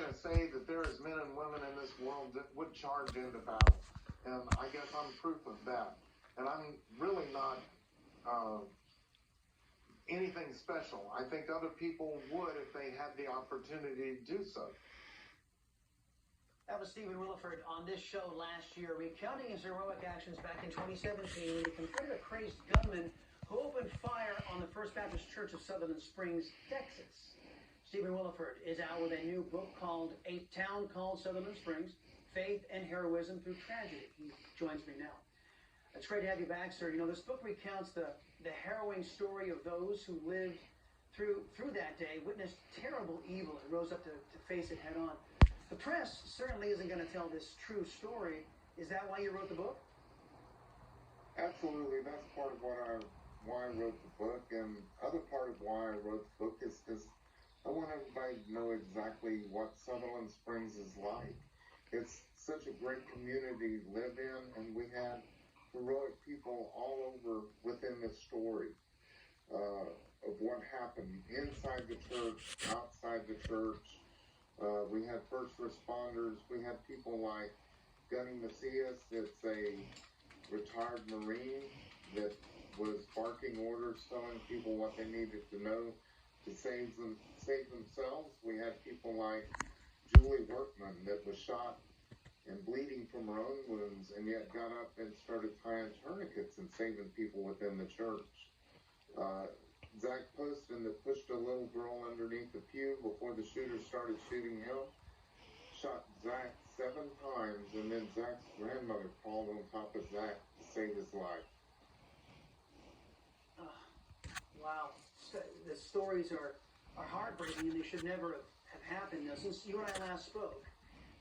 going to say that there is men and women in this world that would charge into battle. And I guess I'm proof of that. And I'm really not anything special. I think other people would if they had the opportunity to do so. That was Stephen Willeford on this show last year, recounting his heroic actions back in 2017 when he confronted a crazed gunman who opened fire on the First Baptist Church of Sutherland Springs, Texas. Stephen Willeford is out with a new book called A Town Called Sutherland Springs, Faith and Heroism Through Tragedy. He joins me now. It's great to have you back, sir. You know, this book recounts the harrowing story of those who lived through that day, witnessed terrible evil, and rose up to face it head on. The press certainly isn't going to tell this true story. Is that why you wrote the book? Absolutely. That's part of why I wrote the book. And other part of why I wrote the book is because I want everybody to know exactly what Sutherland Springs is like. It's such a great community to live in, and we had heroic people all over within the story of what happened inside the church, outside the church. We had first responders. We had people like Gunny Macias, that's a retired Marine that was barking orders, telling people what they needed to know to save themselves. We had people like Julie Workman that was shot and bleeding from her own wounds, and yet got up and started tying tourniquets and saving people within the church. Zach Poston, that pushed a little girl underneath the pew before the shooter started shooting him, shot Zach 7 times, and then Zach's grandmother crawled on top of Zach to save his life. Wow. The stories are heartbreaking, and they should never have happened. Now, since you and I last spoke,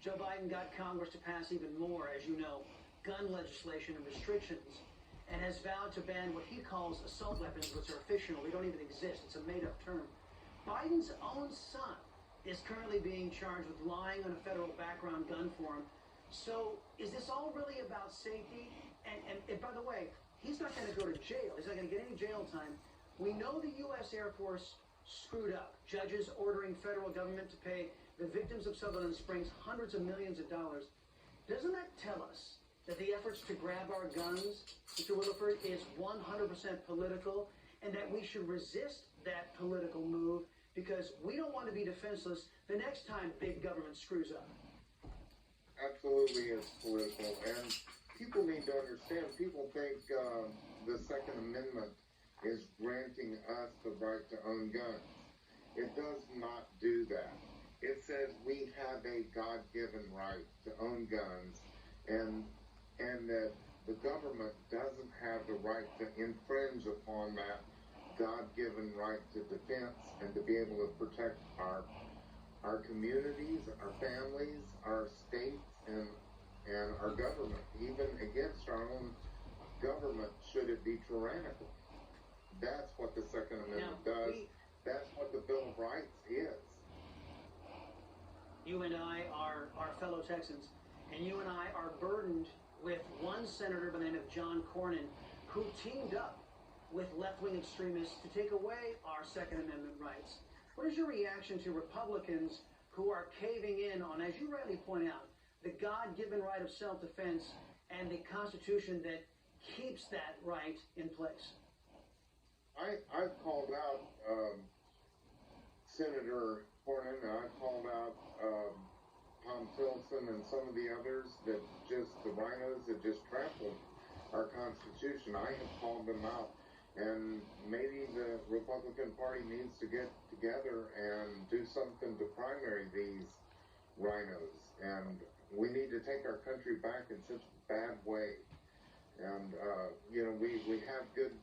Joe Biden got Congress to pass even more, as you know, gun legislation and restrictions, and has vowed to ban what he calls assault weapons, which are fictional. They don't even exist. It's a made-up term. Biden's own son is currently being charged with lying on a federal background gun form. So is this all really about safety? And by the way, he's not going to go to jail. He's not going to get any jail time. We know the U.S. Air Force screwed up. Judges ordering federal government to pay the victims of Sutherland Springs hundreds of millions of dollars. Doesn't that tell us that the efforts to grab our guns, Mr. Willeford, is 100% political, and that we should resist that political move because we don't want to be defenseless the next time big government screws up? Absolutely, it's political, and people need to understand. People think the Second Amendment is granting us the right to own guns. It does not do that. It says we have a God-given right to own guns, and that the government doesn't have the right to infringe upon that God-given right to defense and to be able to protect our communities, our families, our states, and our government, even against our own government, should it be tyrannical. That's what the Second Amendment does. That's what the Bill of Rights is. You and I are fellow Texans, and you and I are burdened with one senator by the name of John Cornyn, who teamed up with left-wing extremists to take away our Second Amendment rights. What is your reaction to Republicans who are caving in on, as you rightly point out, the God-given right of self-defense and the Constitution that keeps that right in place? I've called out Senator Cornyn, I called out Tom Tilson and some of the others the rhinos that just trampled our Constitution. I have called them out, and maybe the Republican Party needs to get together and do something to primary these rhinos. And we need to take our country back in such a bad way. And, we have good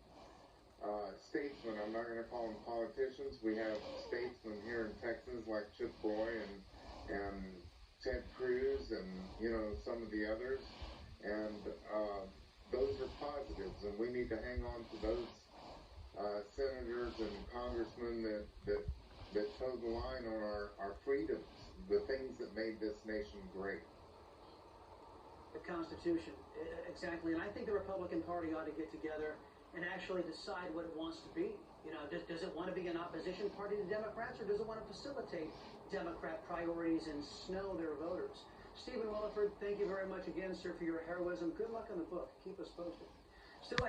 statesmen. I'm not going to call them politicians. We have statesmen here in Texas like Chip Roy and Ted Cruz and, some of the others. And those are positives, and we need to hang on to those senators and congressmen that toe the line on our freedoms, the things that made this nation great. The Constitution, exactly. And I think the Republican Party ought to get together and actually decide what it wants to be. You know, does it want to be an opposition party to Democrats, or does it want to facilitate Democrat priorities and snow their voters? Stephen Willeford, thank you very much again, sir, for your heroism. Good luck on the book. Keep us posted. Still ahead.